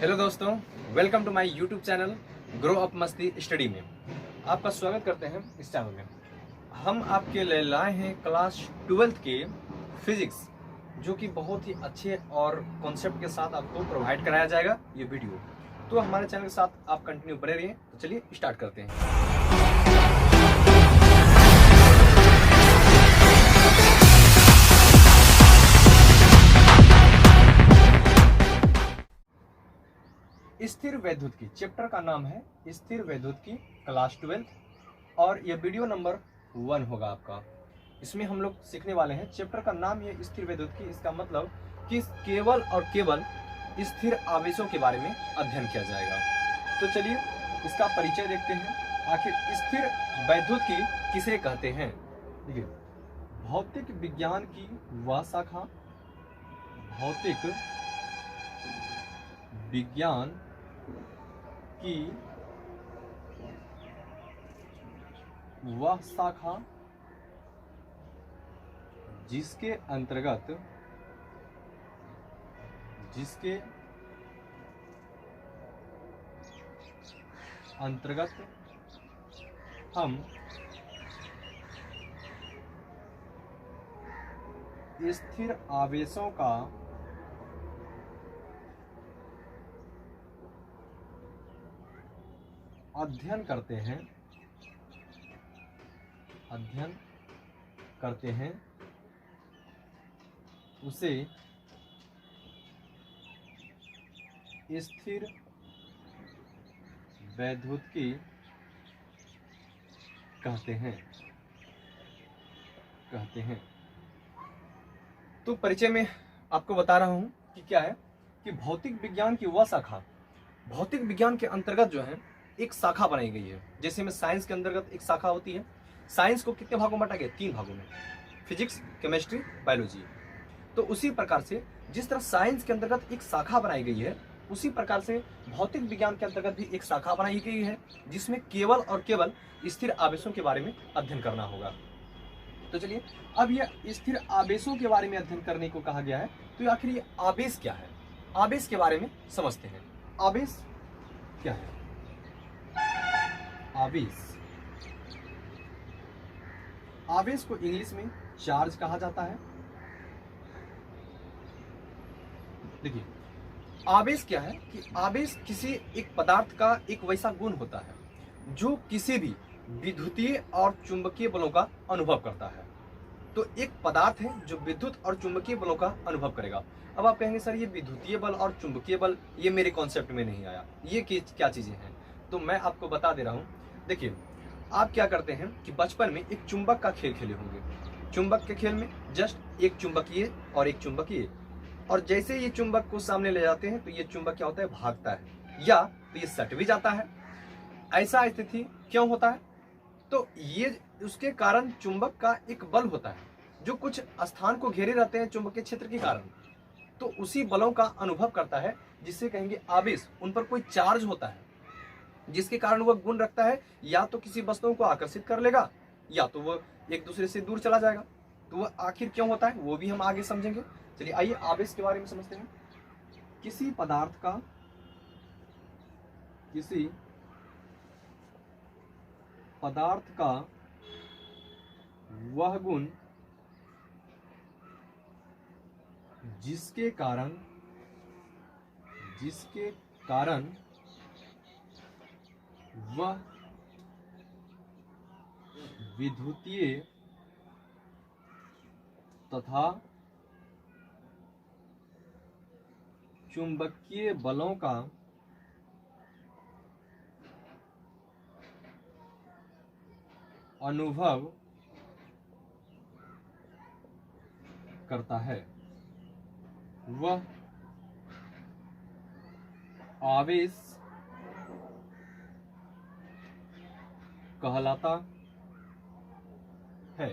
Hello दोस्तों, welcome to my YouTube channel grow up मस्ती study में। आपका स्वागत करते हैं इस चैनल में। हम आपके लिए लाए हैं क्लास 12th के फिजिक्स, जो कि बहुत ही अच्छे और कॉन्सेप्ट के साथ आपको प्रोवाइड कराया जाएगा ये वीडियो। तो हमारे चैनल के साथ आप कंटिन्यू बने रहिए। तो चलिए स्टार्ट करते हैं। स्थिर वैद्युत की चैप्टर का नाम है स्थिर वैद्युत की क्लास 12th और ये वीडियो नंबर 1 होगा आपका। इसमें हम लोग सीखने वाले हैं, चैप्टर का नाम ये स्थिर वैद्युत की, इसका मतलब कि केवल और केवल स्थिर आवेशों के बारे में अध्ययन किया जाएगा। तो चलिए इसका परिचय देखते हैं। आखिर स्थिर वैद्युत की किसे कहते हैं। देखिए, भौतिक विज्ञान की वह शाखा, भौतिक विज्ञान की वह शाखा जिसके अंतर्गत हम स्थिर आवेशों का अध्ययन करते हैं उसे स्थिर वैद्युतिकी कहते हैं। तो परिचय में आपको बता रहा हूं कि क्या है कि भौतिक विज्ञान की वह शाखा, भौतिक विज्ञान के अंतर्गत जो है एक शाखा बनाई गई है। जैसे में साइंस के अंतर्गत एक शाखा होती है। साइंस को कितने भागों में बांटा गया? 3 भागों में, फिजिक्स, केमिस्ट्री, बायोलॉजी। तो उसी प्रकार से जिस तरह साइंस के अंतर्गत एक शाखा बनाई गई है, उसी प्रकार से भौतिक विज्ञान के अंतर्गत भी एक शाखा बनाई गई है, जिसमें केवल और केवल स्थिर आवेशों के बारे में अध्ययन करना होगा। तो चलिए, अब यह स्थिर आवेशों के बारे में अध्ययन करने को कहा गया है। तो आखिर ये आवेश क्या है, आवेश के बारे में समझते हैं। आवेश क्या है? आवेश को इंग्लिश में चार्ज कहा जाता है। देखिए, आवेश क्या है कि आवेश किसी एक पदार्थ का एक वैसा गुण होता है जो किसी भी विद्युतीय और चुंबकीय बलों का अनुभव करता है। तो एक पदार्थ है जो विद्युत और चुंबकीय बलों का अनुभव करेगा। अब आप कहेंगे सर ये विद्युतीय बल और चुंबकीय बल ये मेरे कॉन्सेप्ट में नहीं आया, ये क्या चीजें हैं? तो मैं आपको बता दे रहा हूं। देखिए, आप क्या करते हैं कि बचपन में एक चुंबक का खेल खेले होंगे। चुंबक के खेल में जस्ट एक चुंबकीय और एक चुंबकीय, और जैसे ये चुंबक को सामने ले जाते हैं तो ये चुंबक क्या होता है? भागता है, या तो ये सट भी जाता है। ऐसा स्थिति क्यों होता है? तो ये उसके कारण चुंबक का एक बल होता है जो कुछ स्थान को घेरे रहते हैं चुंबकीय क्षेत्र के कारण। तो उसी बलों का अनुभव करता है, जिससे कहेंगे आवेश। उन पर कोई चार्ज होता है जिसके कारण वह गुण रखता है, या तो किसी वस्तुओं को आकर्षित कर लेगा, या तो वह एक दूसरे से दूर चला जाएगा। तो वह आखिर क्यों होता है वो भी हम आगे समझेंगे। चलिए आइए आवेश के बारे में समझते हैं। किसी पदार्थ का वह गुण जिसके कारण वह विद्युतीय तथा चुंबकीय बलों का अनुभव करता है, वह आवेश कहलाता है।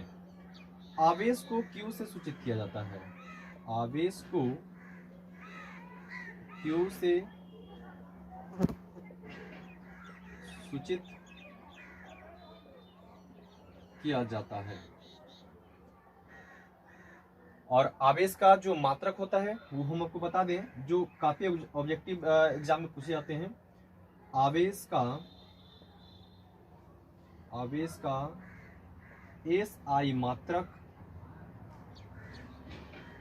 आवेश को Q से सूचित किया जाता है। आवेश को Q से सूचित किया जाता है। और आवेश का जो मात्रक होता है वो हम आपको बता दें, जो काफी ऑब्जेक्टिव एग्जाम में पूछे जाते हैं। आवेश का SI मात्रक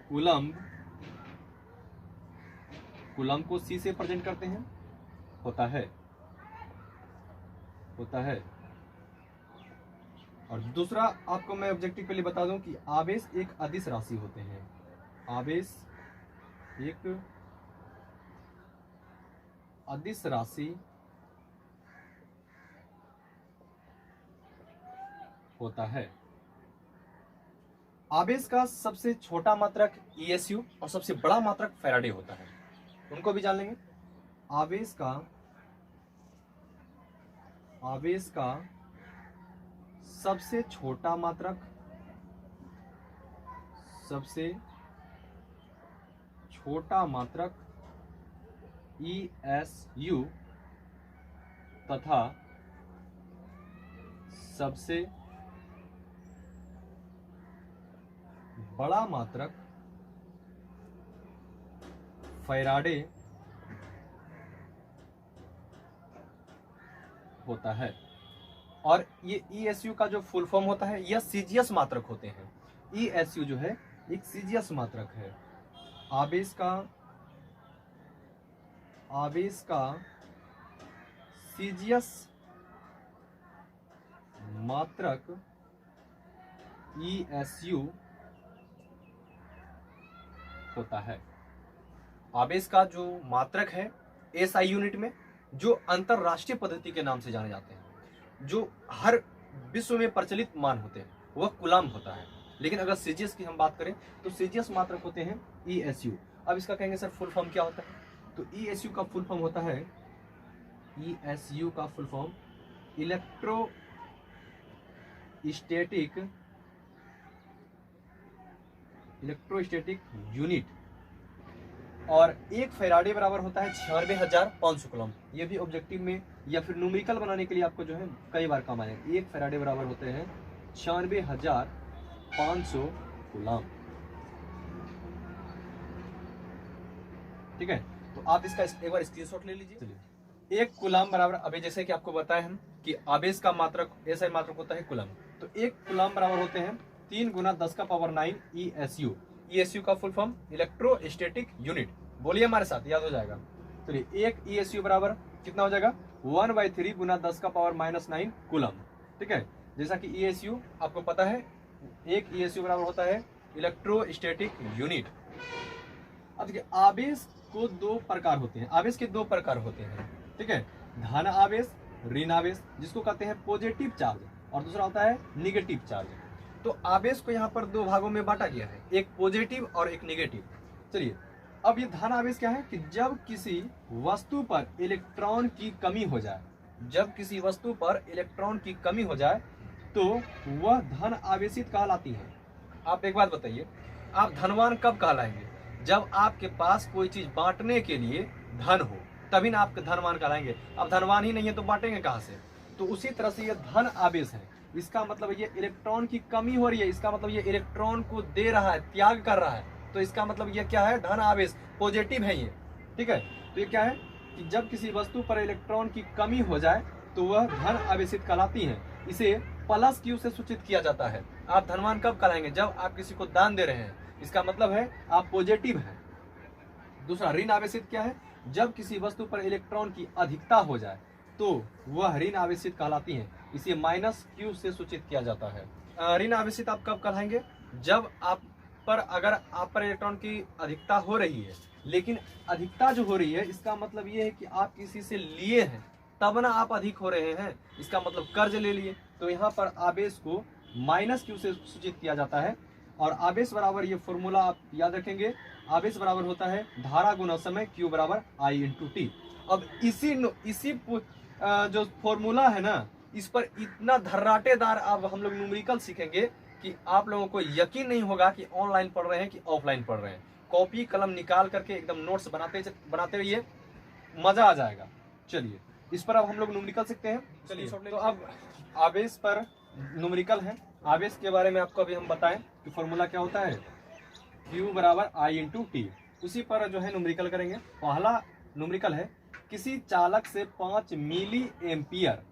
कूलम्ब को C से प्रेजेंट करते हैं, होता है। और दूसरा आपको मैं ऑब्जेक्टिव के लिए बता दूं कि आवेश एक अदिश राशि होते हैं। आवेश एक अदिश राशि होता है। आवेश का सबसे छोटा मात्रक ESU और सबसे बड़ा मात्रक फैराडे होता है, उनको भी जान लेंगे। आवेश का सबसे छोटा मात्रक ESU तथा सबसे बड़ा मात्रक फैराडे होता है। और ये ESU का जो फुल फॉर्म होता है, यह सीजीएस मात्रक होते हैं। ESU जो है एक सीजीएस मात्रक है। आवेश का सीजीएस मात्रक ESU होता है। आवेश का जो मात्रक है SI यूनिट में, जो अंतरराष्ट्रीय पद्धति के नाम से जाने जाते हैं, जो हर विश्व में प्रचलित मान होते हैं, वह कूलम्ब होता है। लेकिन अगर सीजीएस की हम बात करें तो सीजीएस मात्रक होते हैं ESU। अब इसका कहेंगे सर फुल फॉर्म क्या होता है, तो ESU का फुल फॉर्म होता है, ESU का फुल फॉर्म इलेक्ट्रोस्टैटिक यूनिट। और एक फैराडे बराबर होता है 96,500 कूलम्ब। ये भी ऑब्जेक्टिव में या फिर न्यूमेरिकल बनाने के लिए आपको जो है कई बार काम आएगा। एक फैराडे बराबर होते हैं 96,500 कूलम्ब। ठीक है, तो आप इसका एक बार स्क्रीनशॉट ले लीजिए। चलिए, एक कूलम्ब बराबर, अभी जैसे कि आपको बताया हम कि आवेश का मात्रक SI मात्रक होता है कूलम्ब, तो एक कूलम्ब बराबर होते हैं 3 × 10⁻⁹ ESU। ESU का फुल फॉर्म इलेक्ट्रोस्टैटिक यूनिट। बोलिए हमारे साथ, याद हो जाएगा। चलिए, एक ESU बराबर कितना हो जाएगा, 1/3 × 10⁻⁹ कूलम्ब। ठीक है, जैसा कि ESU आपको पता है, एक ESU बराबर होता है इलेक्ट्रोस्टैटिक यूनिट। अब देखिए, आवेश को दो प्रकार होते हैं, आवेश के दो प्रकार होते हैं। ठीक है, धन आवेश, ऋण आवेश, जिसको कहते हैं पॉजिटिव चार्ज, और दूसरा होता है निगेटिव चार्ज। तो आवेश को यहाँ पर दो भागों में बांटा गया है, एक पॉजिटिव और एक निगेटिव। चलिए, अब ये धन आवेश क्या है कि जब किसी वस्तु पर इलेक्ट्रॉन की कमी हो जाए, तो वह धन आवेशित कहलाती है। आप एक बात बताइए, आप धनवान कब कहलाएंगे, जब आपके पास कोई चीज बांटने के लिए धन हो, तभी ना आप धनवान कहलाएंगे। अब धनवान ही नहीं है तो बांटेंगे कहाँ से। तो उसी तरह से ये धन आवेश है, इसका मतलब ये इलेक्ट्रॉन की कमी हो रही है, इसका मतलब ये इलेक्ट्रॉन को दे रहा है, त्याग कर रहा है, तो इसका मतलब ये क्या है, धन आवेश, पॉजिटिव है ये। ठीक है, तो ये क्या है कि जब किसी वस्तु पर इलेक्ट्रॉन की कमी हो जाए तो वह धन आवेशित कहलाती है। इसे प्लस Q से सूचित किया जाता है। आप धनवान कब कहलाएंगे, जब आप किसी को दान दे रहे हैं, इसका मतलब है आप पॉजिटिव हैं। दूसरा, ऋण आवेशित क्या है, जब किसी वस्तु पर इलेक्ट्रॉन की अधिकता हो जाए तो वह ऋण आवेशित कहलाती है, इसे -Q से सूचित किया जाता है। ऋण आवेशित आप कब कहलाएंगे, जब आप पर इलेक्ट्रॉन की अधिकता हो रही है, लेकिन अधिकता जो हो रही है इसका मतलब ये है कि आप किसी से लिए हैं तब ना आप अधिक हो रहे हैं, इसका मतलब कर्ज ले लिए, तो यहाँ पर आवेश को -Q से सूचित किया जाता है। और आवेश बराबर, ये फॉर्मूला आप याद रखेंगे, आवेश बराबर होता है धारा गुना समय, Q बराबर I × T। अब इसी जो फॉर्मूला है ना, इस पर इतना धर्राटेदार अब हम लोग न्यूमेरिकल सीखेंगे कि आप लोगों को यकीन नहीं होगा कि ऑनलाइन पढ़ रहे हैं कि ऑफलाइन पढ़ रहे हैं। कॉपी कलम निकाल करके एकदम नोट्स बनाते रहिए, मजा आ जाएगा। चलिए, इस पर अब हम लोग न्यूमेरिकल सीखते हैं। चलिए, तो अब आवेश पर न्यूमेरिकल है। आवेश के बारे में आपको अभी हम बताएं कि फॉर्मूला क्या होता है। Q बराबर I इंटू टी। उसी पर जो है न्यूमेरिकल करेंगे। पहला न्यूमेरिकल है, किसी चालक से 5 मिली एम्पियर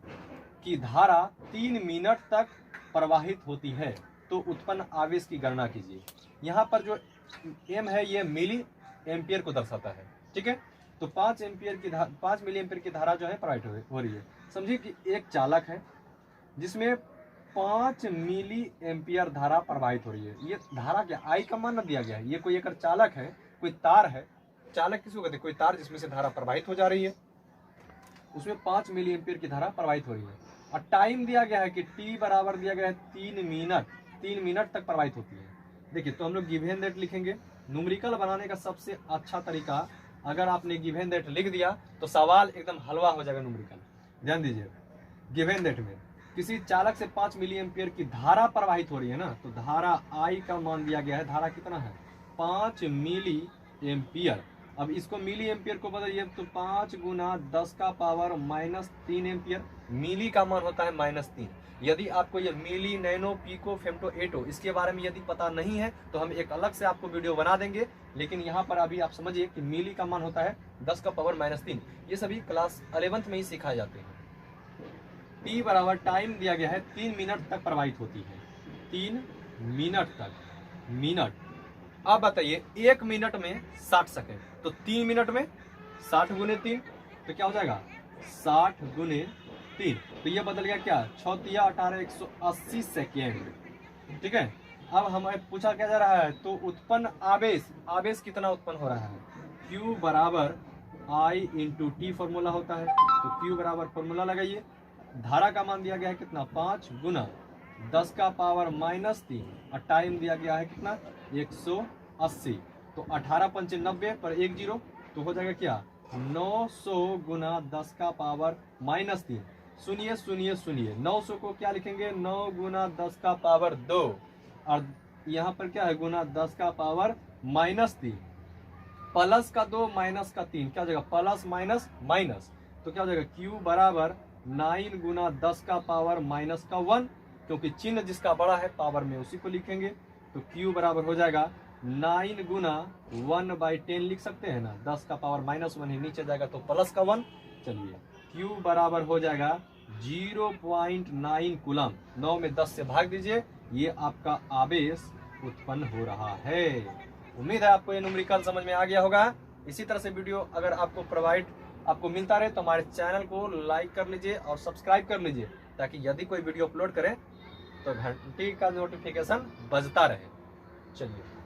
की धारा 3 मिनट तक प्रवाहित होती है तो उत्पन्न आवेश की गणना कीजिए। यहाँ पर जो m है ये मिली एम्पियर को दर्शाता है, ठीक है। तो 5 मिली एम्पियर की धारा जो है प्रवाहित हो रही है। समझिए कि एक चालक है जिसमें 5 मिली एम्पियर धारा प्रवाहित हो रही है। ये धारा क्या, आई का मान न दिया गया है। ये कोई एक चालक है, कोई तार है। चालक किसको कहते हैं, कोई तार जिसमें से धारा प्रवाहित हो जा रही है, उसमें 5 मिली एम्पियर की धारा प्रवाहित हो रही है। और टाइम दिया गया है कि टी बराबर दिया गया है 3 मिनट तक प्रवाहित होती है। देखिए, तो हम लोग गिवन दैट लिखेंगे। न्यूमेरिकल बनाने का सबसे अच्छा तरीका, अगर आपने गिवन दैट लिख दिया तो सवाल एकदम हलवा हो जाएगा न्यूमेरिकल। ध्यान दीजिए, गिवन दैट में किसी चालक से 5 मिली एम्पियर की धारा प्रवाहित हो रही है ना, तो धारा आई का मान दिया गया है। धारा कितना है, 5 मिली एम्पियर। अब इसको मिली एम्पियर को बदलिए तो 5 गुना 10 का पावर -3 एम्पियर। मिली का मान होता है -3। यदि आपको ये मिली, नैनो, पीको, फेम्टो, एटो इसके बारे में यदि पता नहीं है तो हम एक अलग से आपको वीडियो बना देंगे। लेकिन यहाँ पर अभी आप समझिए कि मिली का मान होता है 10 का पावर -3। ये सभी क्लास 11th में ही सिखाए जाते हैं। टी बराबर टाइम दिया गया है 3 मिनट तक प्रवाहित होती है। 3 मिनट तक, मिनट। अब बताइए 1 मिनट में 60 सेकेंड, तो 3 मिनट में 60 गुने 3 तो क्या हो जाएगा, 60 गुने 3। तो ये बदल गया क्या, 6 तिया 18, 180 सेकेंड, ठीक है। अब हमें पूछा क्या जा रहा है, तो उत्पन्न आवेश, आवेश कितना उत्पन्न हो रहा है। Q बराबर I इंटू टी फॉर्मूला होता है। तो Q बराबर फॉर्मूला लगाइए। धारा का मान दिया गया है कितना, 5 गुना 10 का पावर -3 और टाइम दिया गया है कितना, 180। तो 18 पंचे 90 पर 1 0 तो हो जाएगा क्या, 900 गुना 10 का पावर -3। सुनिए सुनिए सुनिए, 900 को क्या लिखेंगे, 9 गुना 10 का पावर 2 और यहाँ पर क्या है, गुना 10 का पावर -3। प्लस का 2 माइनस का 3 क्या हो जाएगा, प्लस माइनस माइनस। तो क्या हो जाएगा, Q बराबर 9 गुना 10 का पावर -1, क्योंकि चिन्ह जिसका बड़ा है पावर में उसी को लिखेंगे। तो Q बराबर हो जाएगा 9 गुना 1/10 लिख सकते हैं ना, 10 का पावर -1 ही नीचे जाएगा तो प्लस का 1। चलिए, Q बराबर हो जाएगा 0.9 कूलम। 9 में 10 से भाग दीजिए, ये आपका आवेश उत्पन्न हो रहा है। उम्मीद है आपको ये न्यूमेरिकल समझ में आ गया होगा। इसी तरह से वीडियो अगर आपको मिलता रहे तो हमारे चैनल को लाइक कर लीजिए और सब्सक्राइब कर लीजिए, ताकि यदि कोई वीडियो अपलोड करें तो घंटी का नोटिफिकेशन बजता रहे। चलिए।